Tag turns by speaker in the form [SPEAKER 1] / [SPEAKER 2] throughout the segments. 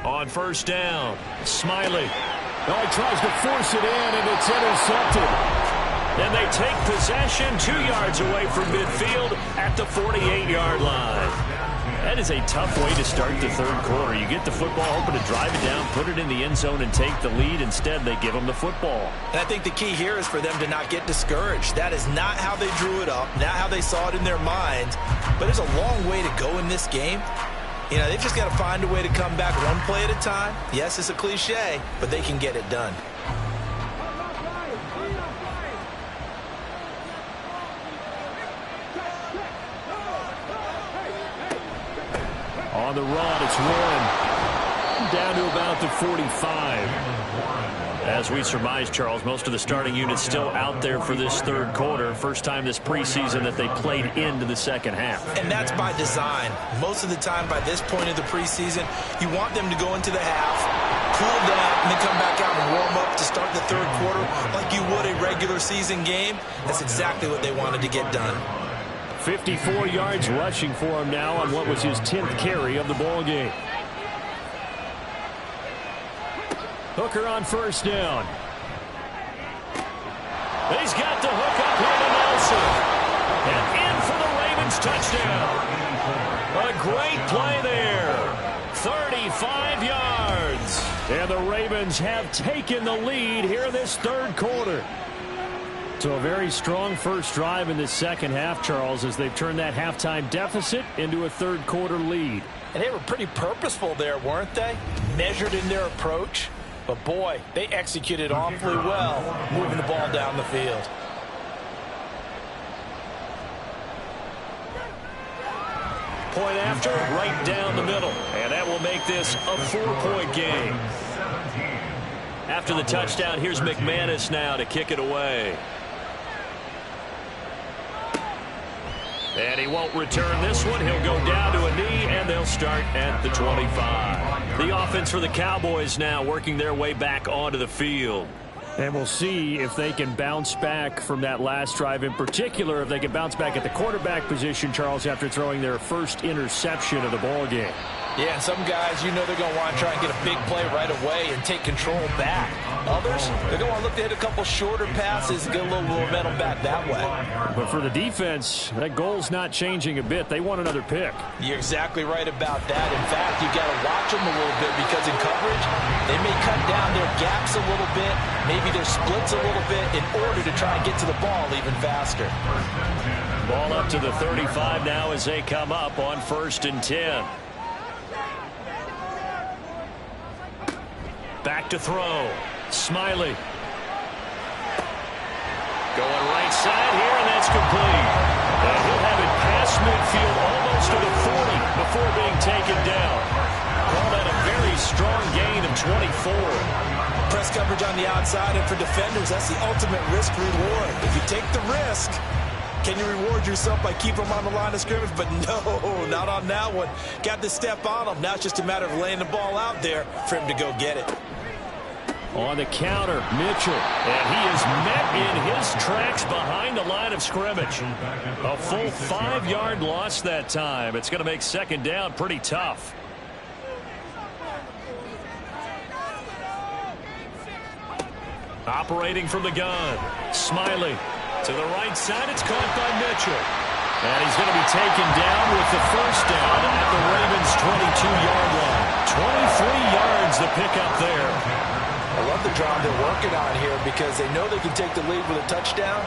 [SPEAKER 1] On first down, Smiley. Oh, he tries to force it in, and it's intercepted. And they take possession 2 yards away from midfield at the 48-yard line. That is a tough way to start the third quarter. You get the football, hoping to drive it down, put it in the end zone, and take the lead. Instead, they give them the football.
[SPEAKER 2] And I think the key here is for them to not get discouraged. That is not how they drew it up, not how they saw it in their minds. But there's a long way to go in this game. You know, they've just got to find a way to come back one play at a time. Yes, it's a cliche, but they can get it done.
[SPEAKER 1] On the run, it's Warren. Down to about the 45. As we surmise, Charles, most of the starting units still out there for this third quarter. First time this preseason that they played into the second half.
[SPEAKER 2] And that's by design. Most of the time by this point of the preseason, you want them to go into the half, cool down, and then come back out and warm up to start the third quarter like you would a regular season game. That's exactly what they wanted to get done.
[SPEAKER 1] 54 yards rushing for him now on what was his 10th carry of the ball game. Hooker on first down. He's got the hook up here to Nelson. And in for the Ravens touchdown. A great play there. 35 yards. And the Ravens have taken the lead here in this third quarter. So a very strong first drive in the second half, Charles, as they've turned that halftime deficit into a third quarter lead.
[SPEAKER 2] And they were pretty purposeful there, weren't they? Measured in their approach. But boy, they executed awfully well, moving the ball down the field.
[SPEAKER 1] Point after, right down the middle. And that will make this a 4-point game. After the touchdown, here's McManus now to kick it away. And he won't return this one. He'll go down to a knee, and they'll start at the 25. The offense for the Cowboys now working their way back onto the field. And we'll see if they can bounce back from that last drive, in particular, if they can bounce back at the quarterback position, Charles, after throwing their first interception of the ball game.
[SPEAKER 2] Yeah, and some guys, you know they're going to want to try and get a big play right away and take control back. Others, they're going to want to look to hit a couple shorter passes and get a little momentum back that way.
[SPEAKER 1] But for the defense, that goal's not changing a bit. They want another pick.
[SPEAKER 2] You're exactly right about that. In fact, you've got to watch them a little bit because in coverage, they may cut down their gaps a little bit, maybe their splits a little bit in order to try and get to the ball even faster.
[SPEAKER 1] Ball up to the 35 now as they come up on 1st and 10. Back to throw. Smiley. Going right side here, and that's complete. And he'll have it past midfield almost to the 40 before being taken down. Call that a very strong gain of 24.
[SPEAKER 2] Press coverage on the outside, and for defenders, that's the ultimate risk reward. If you take the risk, can you reward yourself by keeping them on the line of scrimmage? But no, not on that one. Got the step on them. Now it's just a matter of laying the ball out there for him to go get it.
[SPEAKER 1] On the counter, Mitchell. And he is met in his tracks behind the line of scrimmage. A full 5-yard loss that time. It's going to make second down pretty tough. Operating from the gun. Smiley. To the right side, it's caught by Mitchell. And he's going to be taken down with the first down at the Ravens' 22-yard line. 23 yards the pickup there.
[SPEAKER 2] I love the drive they're working on here because they know they can take the lead with a touchdown.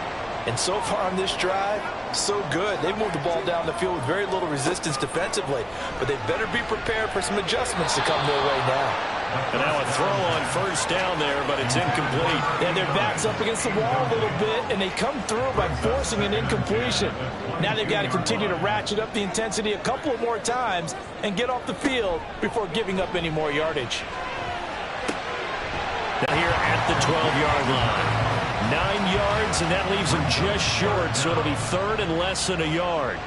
[SPEAKER 2] And so far on this drive, so good. They've moved the ball down the field with very little resistance defensively. But they better be prepared for some adjustments to come their way now.
[SPEAKER 1] And now a throw on first down there, but it's incomplete.
[SPEAKER 2] And their back's up against the wall a little bit, and they come through by forcing an incompletion. Now they've got to continue to ratchet up the intensity a couple of more times and get off the field before giving up any more yardage.
[SPEAKER 1] Now here at the 12-yard line. 9 yards, and that leaves him just short, so it'll be third and less than a yard.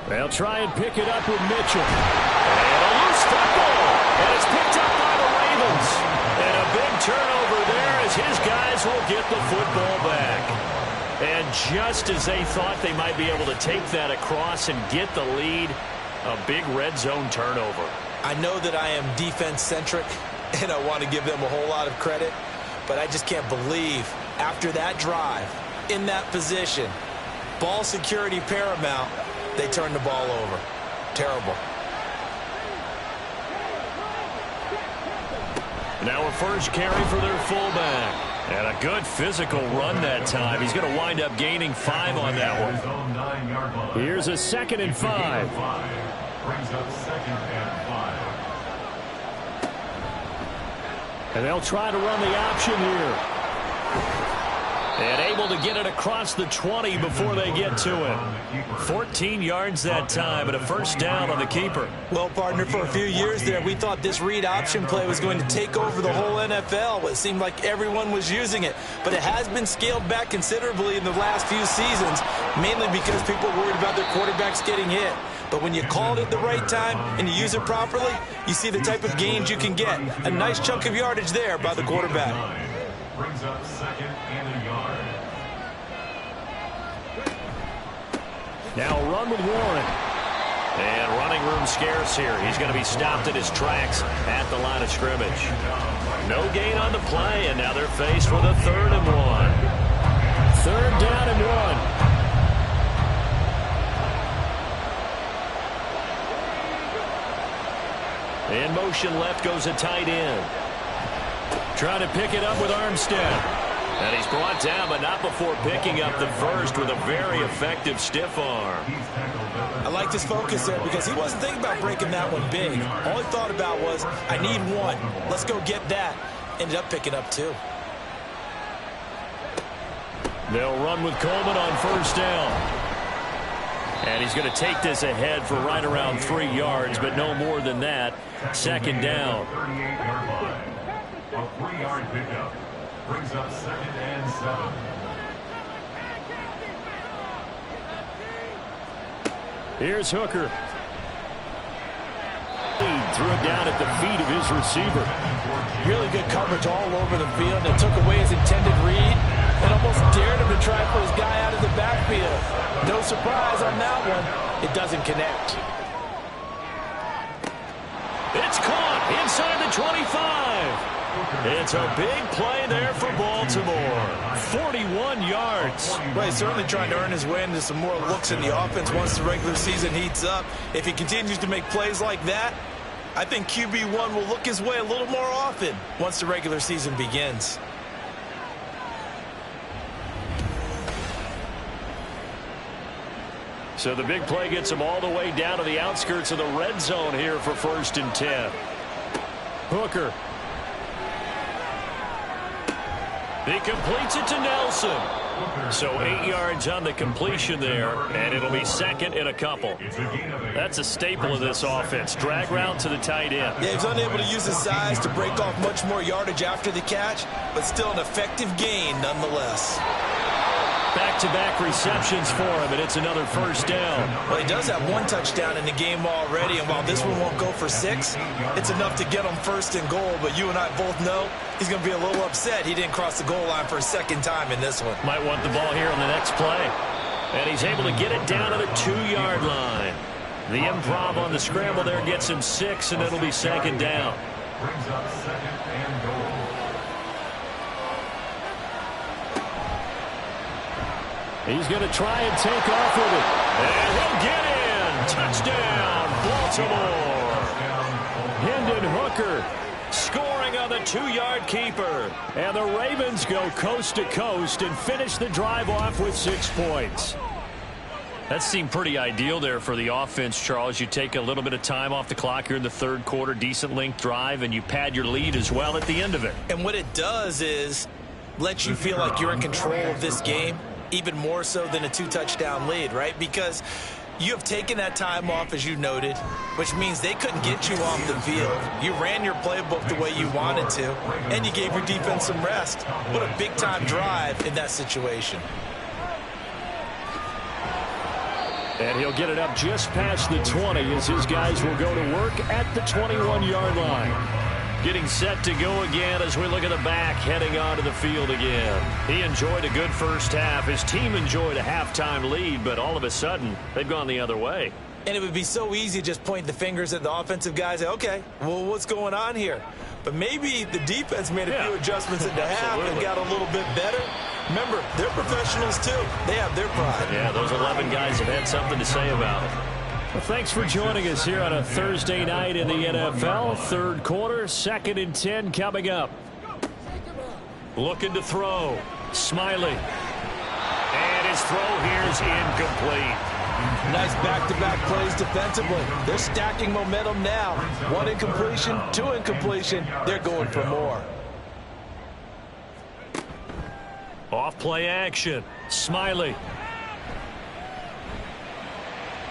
[SPEAKER 1] They'll try and pick it up with Mitchell. And a loose football. And it's picked up by the Ravens. And a big turnover there as his guys will get the football back. And just as they thought they might be able to take that across and get the lead, A big red zone turnover.
[SPEAKER 2] I know that I am defense-centric, and I want to give them a whole lot of credit, but I just can't believe after that drive, in that position, ball security paramount, they turned the ball over. Terrible.
[SPEAKER 1] Now a first carry for their fullback. And a good physical run that time. He's going to wind up gaining 5 on that one. Here's a 2nd and 5.
[SPEAKER 3] Brings up 2nd and 5.
[SPEAKER 1] And they'll try to run the option here. And able to get it across the 20 before they get to it. 14 yards that time, and a first down on the keeper.
[SPEAKER 2] Well, partner, for a few years there, we thought this read option play was going to take over the whole NFL. It seemed like everyone was using it. But it has been scaled back considerably in the last few seasons, mainly because people are worried about their quarterbacks getting hit. But when you call it at the right time and you use it properly, you see the type of gains you can get. A nice chunk of yardage there by the quarterback.
[SPEAKER 3] Brings up 2nd and a yard.
[SPEAKER 1] Now run with Warren. And running room scarce here. He's going to be stopped in his tracks at the line of scrimmage. No gain on the play, and now they're faced with a 3rd and 1. 3rd down and 1. In motion left goes a tight end. Trying to pick it up with Armstead. And he's brought down, but not before picking up the first with a very effective stiff arm.
[SPEAKER 2] I like this focus there because he wasn't thinking about breaking that one big. All he thought about was, I need 1. Let's go get that. Ended up picking up 2.
[SPEAKER 1] They'll run with Coleman on first down. And he's going to take this ahead for right around 3 yards, but no more than that. 2nd down.
[SPEAKER 3] 38-yard line. A 3-yard pickup. Brings up 2nd and 7.
[SPEAKER 1] Here's Hooker. Threw it down at the feet of his receiver.
[SPEAKER 2] Really good coverage all over the field. It took away his intended read and almost dared him to try for his guy out of the backfield. No surprise on that one. It doesn't connect.
[SPEAKER 1] It's caught inside the 25. It's a big play there for Baltimore. 41 yards.
[SPEAKER 2] Well, he's certainly trying to earn his way into some more looks in the offense once the regular season heats up. If he continues to make plays like that, I think QB1 will look his way a little more often once the regular season begins.
[SPEAKER 1] So the big play gets him all the way down to the outskirts of the red zone here for 1st and 10. Hooker. He completes it to Nelson. So 8 yards on the completion there, and it'll be 2nd and a couple. That's a staple of this offense. Drag route to the tight end.
[SPEAKER 2] Yeah, he's unable to use his size to break off much more yardage after the catch, but still an effective gain nonetheless.
[SPEAKER 1] Back-to-back receptions for him, and it's another first down.
[SPEAKER 2] Well, he does have 1 touchdown in the game already, and while this one won't go for 6, it's enough to get him 1st and goal. But you and I both know he's going to be a little upset he didn't cross the goal line for a 2nd time in this one.
[SPEAKER 1] Might want the ball here on the next play. And he's able to get it down to the 2-yard line. The improv on the scramble there gets him 6, and it'll be 2nd down.
[SPEAKER 3] Brings up 2nd and goal.
[SPEAKER 1] He's going to try and take off with it. And he'll get in. Touchdown, Baltimore. Hendon Hooker scoring on the 2-yard keeper. And the Ravens go coast to coast and finish the drive off with 6 points. That seemed pretty ideal there for the offense, Charles. You take a little bit of time off the clock here in the 3rd quarter, decent length drive, and you pad your lead as well at the end of it.
[SPEAKER 2] And what it does is let you feel like you're in control of this game, even more so than a 2-touchdown lead, right? Because you have taken that time off, as you noted, which means they couldn't get you off the field. You ran your playbook the way you wanted to, and you gave your defense some rest. What a big-time drive in that situation.
[SPEAKER 1] And he'll get it up just past the 20 as his guys will go to work at the 21-yard line. Getting set to go again as we look at the back heading onto the field again. He enjoyed a good first half. His team enjoyed a halftime lead, but all of a sudden, they've gone the other way.
[SPEAKER 2] And it would be so easy to just point the fingers at the offensive guys and say, okay, well, what's going on here? But maybe the defense made a few adjustments at the half and got a little bit better. Remember, they're professionals too. They have their pride.
[SPEAKER 1] Yeah, those 11 guys have had something to say about it. Well, thanks for joining us here on a Thursday night in the NFL. Third quarter, 2nd and 10 coming up. Looking to throw. Smiley. And his throw here is incomplete.
[SPEAKER 2] Nice back-to-back plays defensively. They're stacking momentum now. 1 incompletion, 2 incompletion. They're going for more.
[SPEAKER 1] Off play action. Smiley.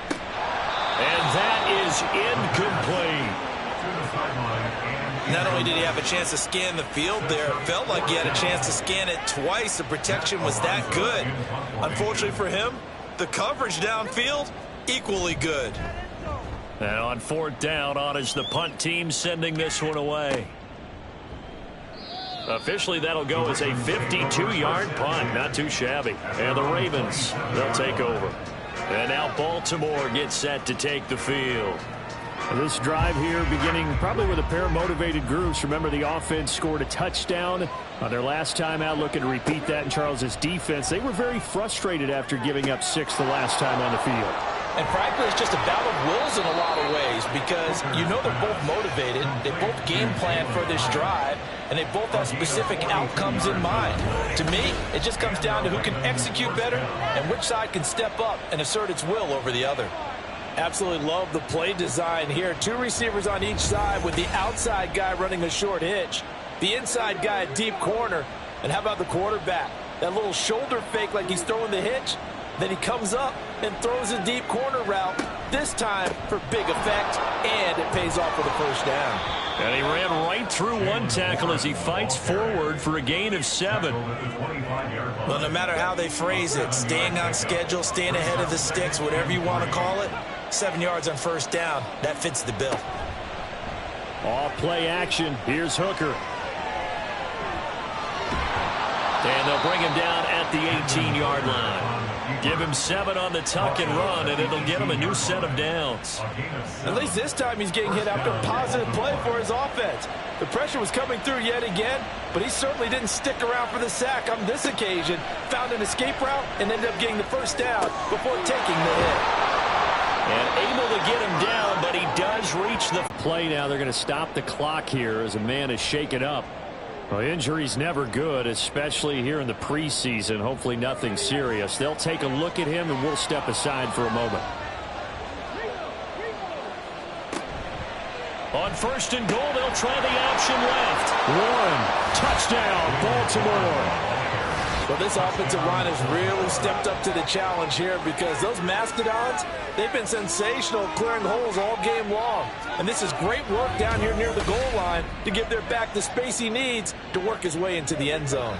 [SPEAKER 1] And that is incomplete.
[SPEAKER 2] Not only did he have a chance to scan the field there, it felt like he had a chance to scan it twice. The protection was that good. Unfortunately for him, the coverage downfield, equally good.
[SPEAKER 1] And on 4th down, on is the punt team sending this one away. Officially, that'll go as a 52-yard punt. Not too shabby. And the Ravens, they'll take over. And now Baltimore gets set to take the field. This drive here beginning probably with a pair of motivated groups. Remember, the offense scored a touchdown on their last time out. Looking to repeat that in Charles's defense. They were very frustrated after giving up 6 the last time on the field.
[SPEAKER 2] And frankly, it's just a battle of wills in a lot of ways because you know they're both motivated. They both game plan for this drive, and they both have specific outcomes in mind. To me, it just comes down to who can execute better and which side can step up and assert its will over the other. Absolutely love the play design here. 2 receivers on each side with the outside guy running a short hitch, the inside guy a deep corner. And how about the quarterback? That little shoulder fake like he's throwing the hitch. Then he comes up and throws a deep corner route, this time for big effect, and it pays off with a first down.
[SPEAKER 1] And he ran right through one tackle as he fights forward for a gain of 7.
[SPEAKER 2] Well, no matter how they phrase it, staying on schedule, staying ahead of the sticks, whatever you want to call it, 7 yards on first down, that fits the bill.
[SPEAKER 1] Off play action. Here's Hooker. And they'll bring him down at the 18-yard line. Give him 7 on the tuck and run, and it'll get him a new set of downs.
[SPEAKER 2] At least this time he's getting hit after a positive play for his offense. The pressure was coming through yet again, but he certainly didn't stick around for the sack on this occasion. Found an escape route and ended up getting the first down before taking the hit.
[SPEAKER 1] And able to get him down, but he does reach the play now. They're going to stop the clock here as a man is shaken up. Well, injury's never good, especially here in the preseason. Hopefully nothing serious. They'll take a look at him, and we'll step aside for a moment. On 1st and goal, they'll try the option left. 1 touchdown, Baltimore.
[SPEAKER 2] Well, this offensive line has really stepped up to the challenge here because those Mastodons, they've been sensational clearing holes all game long. And this is great work down here near the goal line to give their back the space he needs to work his way into the end zone.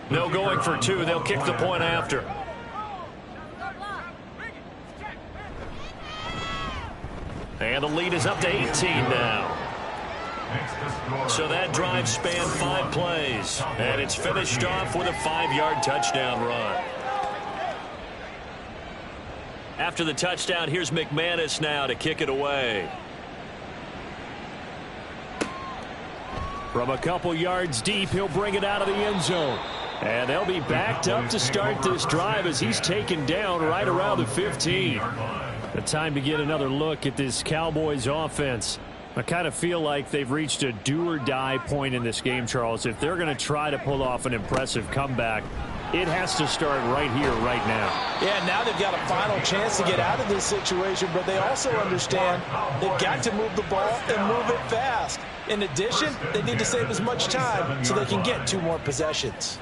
[SPEAKER 1] No going for 2. They'll kick the point after. And the lead is up to 18 now. So that drive spanned 5 plays. And it's finished off with a 5-yard touchdown run. After the touchdown, here's McManus now to kick it away. From a couple yards deep, he'll bring it out of the end zone. And they'll be backed up to start this drive as he's taken down right around the 15. The time to get another look at this Cowboys offense. I kind of feel like they've reached a do-or-die point in this game, Charles. If they're going to try to pull off an impressive comeback, it has to start right here, right now.
[SPEAKER 2] Yeah, now they've got a final chance to get out of this situation, but they also understand they've got to move the ball and move it fast. In addition, they need to save as much time so they can get 2 more possessions.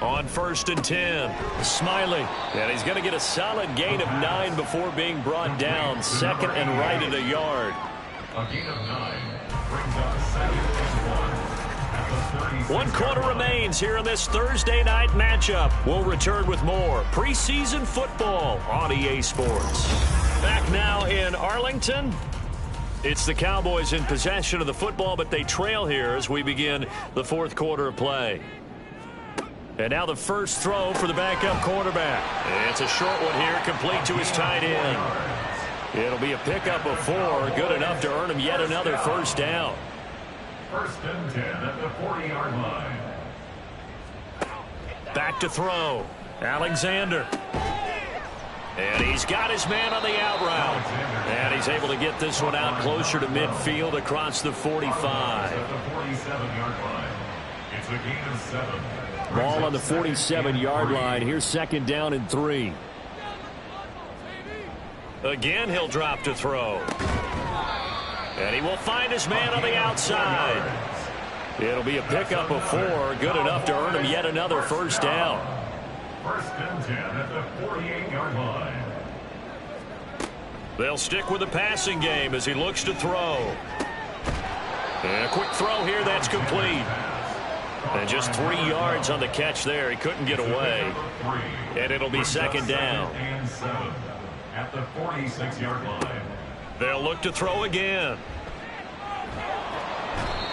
[SPEAKER 1] On 1st and 10, Smiley. And he's going to get a solid gain of 9 before being brought down. 2nd and right at a yard.
[SPEAKER 3] A gain of 9 brings up 2nd and 1 at the
[SPEAKER 1] 1 quarter remains here in this Thursday night matchup. We'll return with more preseason football on EA Sports. Back now in Arlington. It's the Cowboys in possession of the football, but they trail here as we begin the fourth quarter of play. And now the first throw for the backup quarterback. It's a short one here, complete to his tight end. It'll be a pickup of 4, good enough to earn him yet another first down.
[SPEAKER 3] First and 10 at the 40-yard line.
[SPEAKER 1] Back to throw. Alexander. And he's got his man on the out route. And he's able to get this one out closer to midfield across the 45.
[SPEAKER 3] At the 47-yard line. It's a gain of 7.
[SPEAKER 1] Ball on the 47-yard line. Here's second down and 3. Again, he'll drop to throw. And he will find his man on the outside. It'll be a pickup of 4, good enough to earn him yet another first down.
[SPEAKER 3] First and 10 at the 48-yard line.
[SPEAKER 1] They'll stick with the passing game as he looks to throw. And a quick throw here, that's complete. And just 3 yards on the catch there. He couldn't get away. And it'll be second down.
[SPEAKER 3] And 7 at the 46-yard line.
[SPEAKER 1] They'll look to throw again.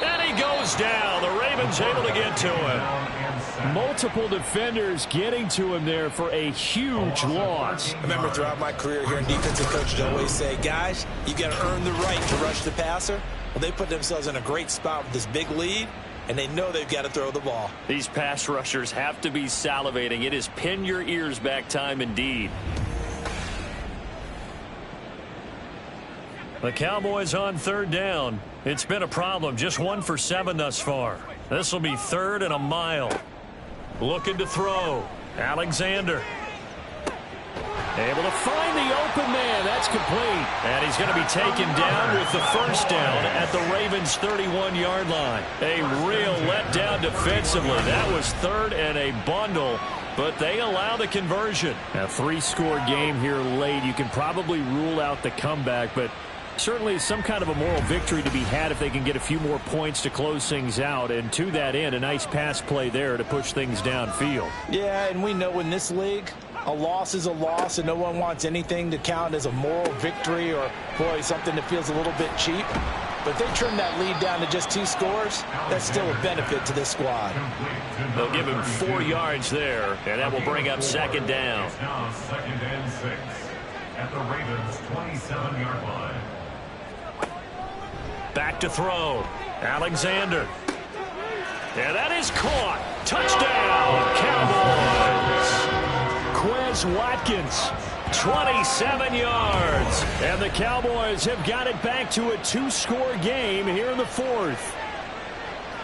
[SPEAKER 1] And he goes down. The Ravens able to get to him. Multiple defenders getting to him there for a huge loss.
[SPEAKER 2] I remember throughout my career here in defensive coaches always say, guys, you got to earn the right to rush the passer. Well, they put themselves in a great spot with this big lead, and they know they've got to throw the ball.
[SPEAKER 1] These pass rushers have to be salivating. It is pin your ears back time indeed. The Cowboys on third down. It's been a problem. Just 1 for 7 thus far. This will be 3rd and a mile. Looking to throw. Alexander. Able to find the open man. That's complete. And he's going to be taken down with the first down at the Ravens' 31-yard line. A real letdown defensively. That was 3rd and a bundle, but they allow the conversion. A 3-score game here late. You can probably rule out the comeback, but certainly some kind of a moral victory to be had if they can get a few more points to close things out. And to that end, a nice pass play there to push things downfield.
[SPEAKER 2] Yeah, and we know in this league, a loss is a loss, and no one wants anything to count as a moral victory or, boy, something that feels a little bit cheap. But if they trim that lead down to just 2 scores, that's still a benefit to this squad.
[SPEAKER 1] They'll give him 4 yards there, and that will bring up second down.
[SPEAKER 3] It's now 2nd and 6 at the Ravens' 27-yard line.
[SPEAKER 1] Back to throw. Alexander. And that is caught. Touchdown, Cowboys. Quez Watkins, 27 yards. And the Cowboys have got it back to a 2-score game here in the 4th.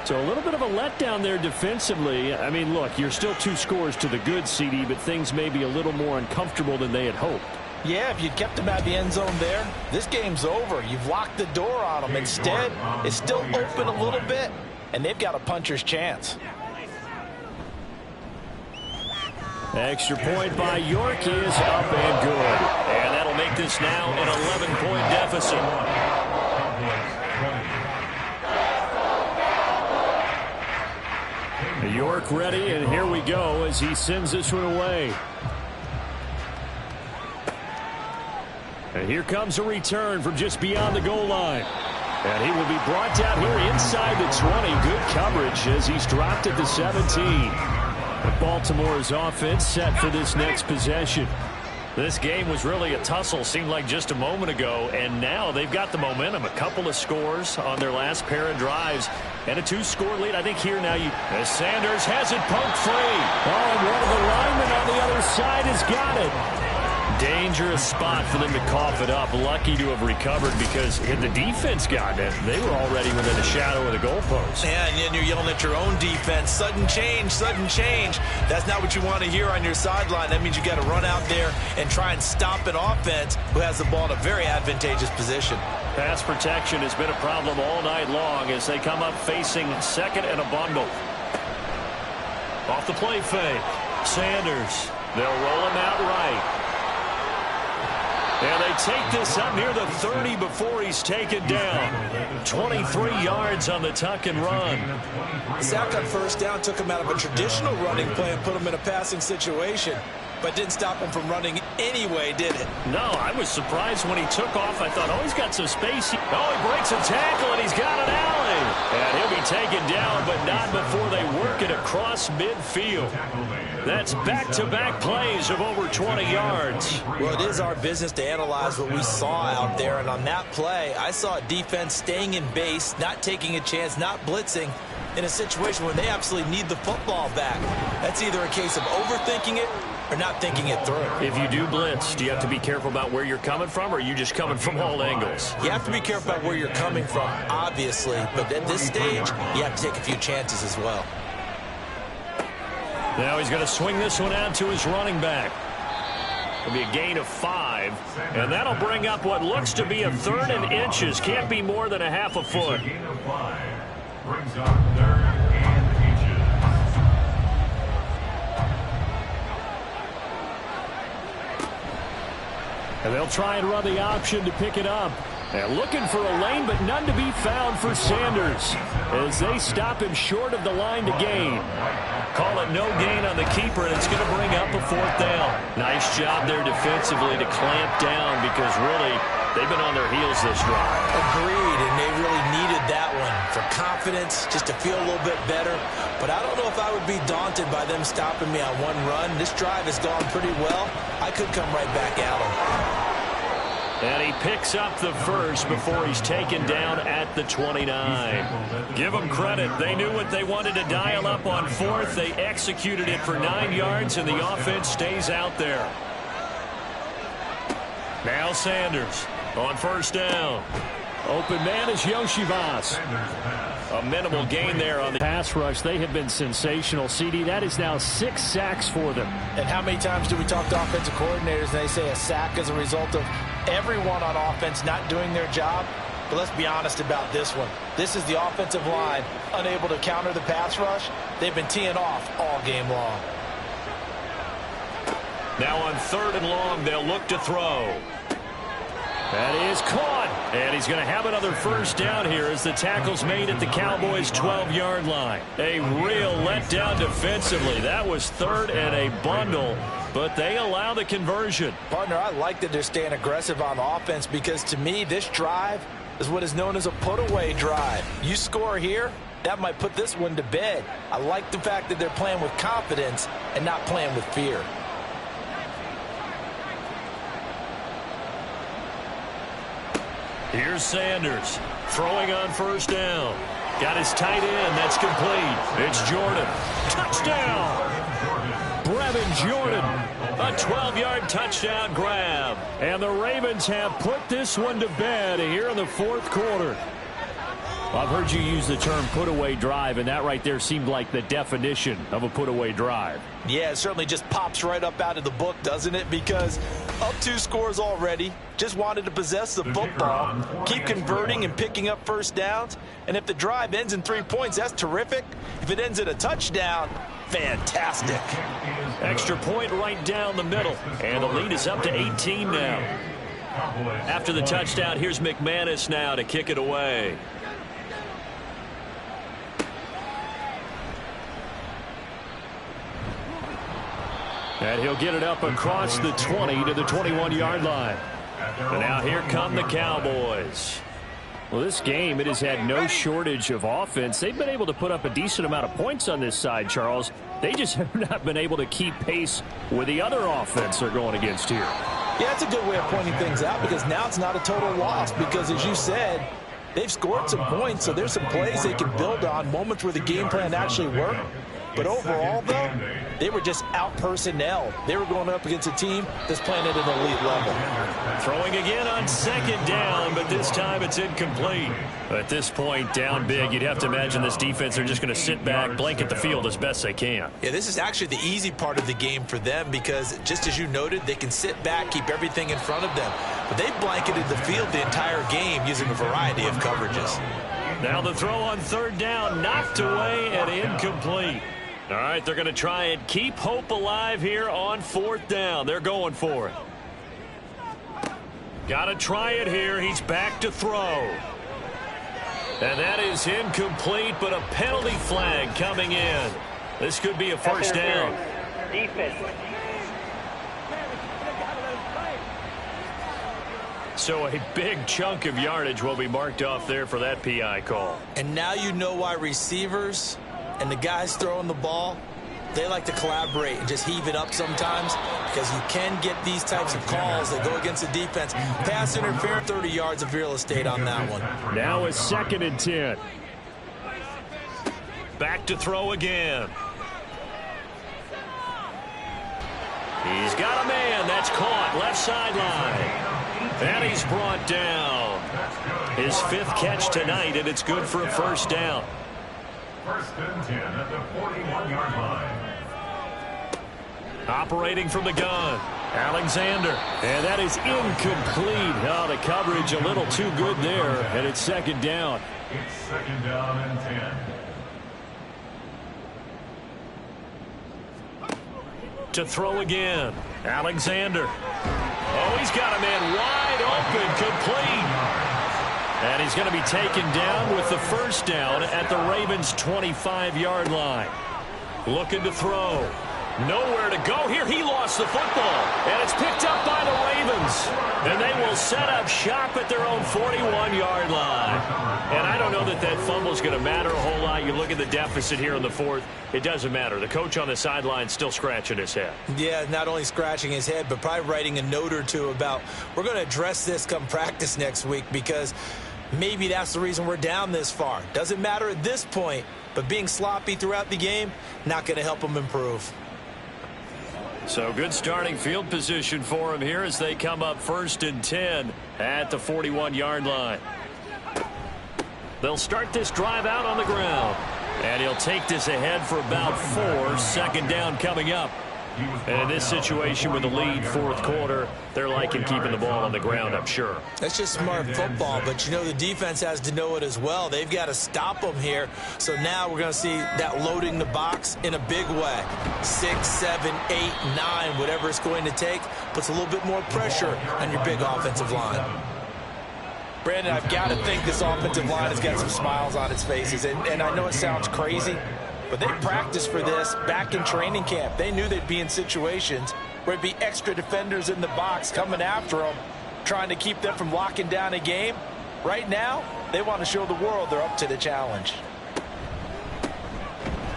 [SPEAKER 1] So a little bit of a letdown there defensively. I mean, look, you're still 2 scores to the good, CD, but things may be a little more uncomfortable than they had hoped.
[SPEAKER 2] Yeah, if you'd kept them at the end zone there, this game's over. You've locked the door on them. Instead, it's still open a little bit, and they've got a puncher's chance.
[SPEAKER 1] Extra point by York is up and good. And that'll make this now an 11-point deficit. York ready, and here we go as he sends this one away. And here comes a return from just beyond the goal line. And he will be brought down here inside the 20. Good coverage as he's dropped at the 17. And Baltimore's offense set for this next possession. This game was really a tussle, seemed like just a moment ago, and now they've got the momentum. A couple of scores on their last pair of drives, and a 2-score lead. I think here now as Sanders has it poked free. Oh, and one of the linemen on the other side has got it. Dangerous spot for them to cough it up. Lucky to have recovered because had the defense gotten it, they were already within a shadow of the goalpost.
[SPEAKER 2] Yeah, and you're yelling at your own defense. Sudden change, sudden change. That's not what you want to hear on your sideline. That means you got to run out there and try and stop an offense who has the ball in a very advantageous position.
[SPEAKER 1] Pass protection has been a problem all night long as they come up facing 2nd and a bundle. Off the play fake. Sanders. They'll roll him out right. And they take this up near the 30 before he's taken down. 23 yards on the tuck and run.
[SPEAKER 2] The sack on first down took him out of a traditional running play and put him in a passing situation. but didn't stop him from running anyway, did it?
[SPEAKER 1] No, I was surprised when he took off. I thought, oh, he's got some space. Oh, he breaks a tackle, and he's got an alley. And he'll be taken down, but not before they work it across midfield. That's back-to-back plays of over 20 yards.
[SPEAKER 2] Well, it is our business to analyze what we saw out there, and on that play, I saw a defense staying in base, not taking a chance, not blitzing, in a situation where they absolutely need the football back. That's either a case of overthinking it or not thinking it through.
[SPEAKER 1] If you do blitz, do you have to be careful about where you're coming from, or are you just coming from all angles?
[SPEAKER 2] You have to be careful about where you're coming from, obviously, but at this stage, you have to take a few chances as well.
[SPEAKER 1] Now he's going to swing this one out to his running back. It'll be a gain of 5, and that'll bring up what looks to be a 3rd and inches. Can't be more than a half a foot.
[SPEAKER 3] A gain of 5 brings up 3rd and inches.
[SPEAKER 1] And they'll try and run the option to pick it up. And looking for a lane, but none to be found for Sanders as they stop him short of the line to gain. Call it no gain on the keeper, and it's going to bring up a 4th down. Nice job there defensively to clamp down, because really they've been on their heels this drive.
[SPEAKER 2] Agreed, and they really needed that one for confidence, just to feel a little bit better. But I don't know if I would be daunted by them stopping me on one run. This drive has gone pretty well. I could come right back at them.
[SPEAKER 1] And he picks up the first before he's taken down at the 29. Give them credit. They knew what they wanted to dial up on 4th. They executed it for 9 yards, and the offense stays out there. Now Sanders on 1st down. Open man is Yoshivas. A minimal gain there on the pass rush. They have been sensational, CD. That is now 6 sacks for them.
[SPEAKER 2] And how many times do we talk to offensive coordinators and they say a sack as a result of everyone on offense not doing their job? But let's be honest about this one. This is the offensive line unable to counter the pass rush. They've been teeing off all game long.
[SPEAKER 1] Now on 3rd and long, they'll look to throw. That is caught. And he's going to have another 1st down here as the tackle's made at the Cowboys' 12-yard line. A real letdown defensively. That was 3rd and a bundle, but they allow the conversion.
[SPEAKER 2] Partner, I like that they're staying aggressive on offense, because to me, this drive is what is known as a put-away drive. You score here, that might put this one to bed. I like the fact that they're playing with confidence and not playing with fear.
[SPEAKER 1] Here's Sanders throwing on 1st down. Got his tight end. That's complete. It's Jordan. Touchdown. Brevin Jordan. A 12-yard touchdown grab. And the Ravens have put this one to bed here in the 4th quarter. I've heard you use the term put-away drive, and that right there seemed like the definition of a put-away drive.
[SPEAKER 2] Yeah, it certainly just pops right up out of the book, doesn't it? Because up 2 scores already, just wanted to possess the football, keep converting and picking up 1st downs. And if the drive ends in 3 points, that's terrific. If it ends in a touchdown, fantastic.
[SPEAKER 1] Extra point right down the middle, and the lead is up to 18 now. After the touchdown, here's McManus now to kick it away. And he'll get it up across the 20 to the 21-yard line. And now here come the Cowboys. Well, this game, it has had no shortage of offense. They've been able to put up a decent amount of points on this side, Charles. They just have not been able to keep pace with the other offense they're going against here.
[SPEAKER 2] Yeah, that's a good way of pointing things out, because now it's not a total loss, because as you said, they've scored some points, so there's some plays they can build on, moments where the game plan actually worked. But overall, though, they were just out-personnel. They were going up against a team that's playing at an elite level.
[SPEAKER 1] Throwing again on 2nd down, but this time it's incomplete. At this point, down big, you'd have to imagine this defense are just going to sit back, blanket the field as best they can.
[SPEAKER 2] Yeah, this is actually the easy part of the game for them, because just as you noted, they can sit back, keep everything in front of them. But they've blanketed the field the entire game using a variety of coverages.
[SPEAKER 1] Now the throw on 3rd down, knocked away and incomplete. All right, they're going to try and keep hope alive here on 4th down. They're going for it. Got to try it here. He's back to throw. And that is incomplete, but a penalty flag coming in. This could be a 1st down.
[SPEAKER 4] Defense.
[SPEAKER 1] So a big chunk of yardage will be marked off there for that PI call.
[SPEAKER 2] And now you know why receivers and the guys throwing the ball, they like to collaborate and just heave it up sometimes, because you can get these types of calls that go against the defense. Pass interference, 30 yards of real estate on that one.
[SPEAKER 1] Now it's 2nd and 10. Back to throw again. He's got a man. That's caught. Left sideline. And he's brought down. His 5th catch tonight, and it's good for a first down.
[SPEAKER 3] 1st and 10 at the 41-yard line.
[SPEAKER 1] Operating from the gun, Alexander. And that is incomplete. Oh, the coverage a little too good there, and it's 2nd down.
[SPEAKER 3] It's 2nd down and 10.
[SPEAKER 1] To throw again, Alexander. Oh, he's got a man wide open, complete. And he's going to be taken down with the first down at the Ravens' 25-yard line. Looking to throw. Nowhere to go here. He lost the football. And it's picked up by the Ravens. And they will set up shop at their own 41-yard line. And I don't know that that fumble is going to matter a whole lot. You look at the deficit here in the 4th. It doesn't matter. The coach on the sideline still scratching his head.
[SPEAKER 2] Yeah, not only scratching his head, but probably writing a note or two about, we're going to address this come practice next week, because maybe that's the reason we're down this far. Doesn't matter at this point, but being sloppy throughout the game, not going to help them improve.
[SPEAKER 1] So good starting field position for him here as they come up 1st and 10 at the 41-yard line. They'll start this drive out on the ground. And he'll take this ahead for about 4. 2nd down coming up. And in this situation with the lead 4th quarter, they're liking keeping the ball on the ground, I'm sure.
[SPEAKER 2] That's just smart football, but you know the defense has to know it as well. They've got to stop them here. So now we're going to see that loading the box in a big way. 6, 7, 8, 9, whatever it's going to take, puts a little bit more pressure on your big offensive line. Brandon, I've got to think this offensive line has got some smiles on its faces. And I know it sounds crazy, but they practiced for this back in training camp. They knew they'd be in situations where it'd be extra defenders in the box coming after them, trying to keep them from locking down a game. Right now, they want to show the world they're up to the challenge.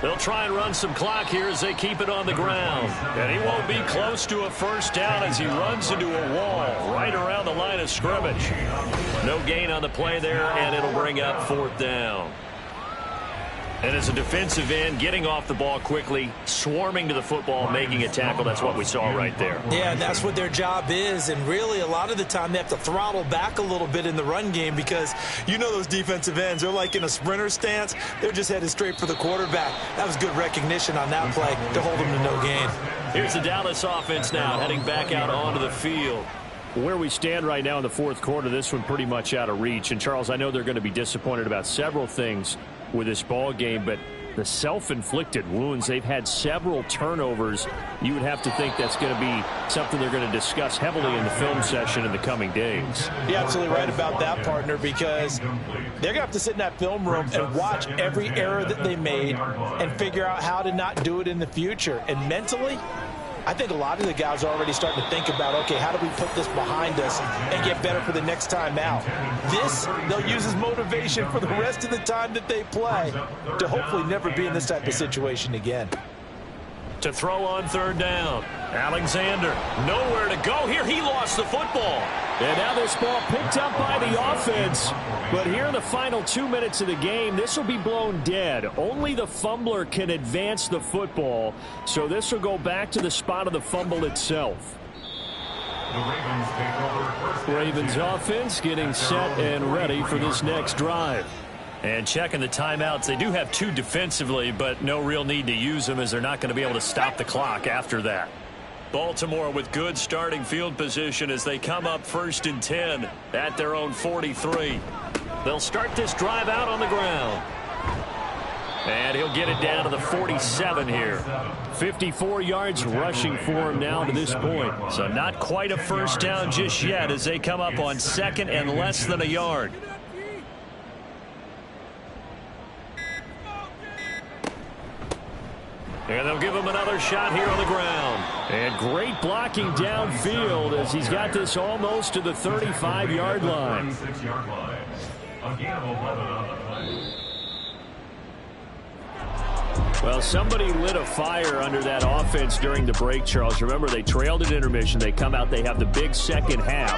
[SPEAKER 1] They'll try and run some clock here as they keep it on the ground. And he won't be close to a first down as he runs into a wall right around the line of scrimmage. No gain on the play there, and it'll bring up 4th down. And as a defensive end, getting off the ball quickly, swarming to the football, making a tackle, that's what we saw right there.
[SPEAKER 2] Yeah, and that's what their job is. And really, a lot of the time, they have to throttle back a little bit in the run game, because you know those defensive ends, they're like in a sprinter stance. They're just headed straight for the quarterback. That was good recognition on that play to hold them to no gain.
[SPEAKER 1] Here's the Dallas offense now, heading back out onto the field. Where we stand right now in the 4th quarter, this one pretty much out of reach. And, Charles, I know they're going to be disappointed about several things with this ball game, but the self-inflicted wounds, they've had several turnovers. You would have to think that's going to be something they're going to discuss heavily in the film session in the coming days.
[SPEAKER 2] You're absolutely right about that, partner, because they're going to have to sit in that film room and watch every error that they made and figure out how to not do it in the future. And mentally, I think a lot of the guys are already starting to think about, okay, how do we put this behind us and get better for the next time out? This, they'll use as motivation for the rest of the time that they play to hopefully never be in this type of situation again.
[SPEAKER 1] To throw on 3rd down, Alexander, nowhere to go here. He lost the football. And now this ball picked up by the offense. But here in the final 2 minutes of the game, this will be blown dead. Only the fumbler can advance the football. So this will go back to the spot of the fumble itself. Ravens offense getting set and ready for this next drive. And checking the timeouts, they do have 2 defensively, but no real need to use them as they're not going to be able to stop the clock after that. Baltimore with good starting field position as they come up 1st and 10 at their own 43. They'll start this drive out on the ground. And he'll get it down to the 47 here. 54 yards rushing for him now to this point. So not quite a first down just yet as they come up on 2nd and less than a yard. And they'll give him another shot here on the ground. And great blocking downfield as he's got this almost to the 35-yard line.
[SPEAKER 3] 36-yard line. A gain of 11 on the play.
[SPEAKER 1] Well, somebody lit a fire under that offense during the break, Charles. Remember, they trailed at intermission. They come out, they have the big second half.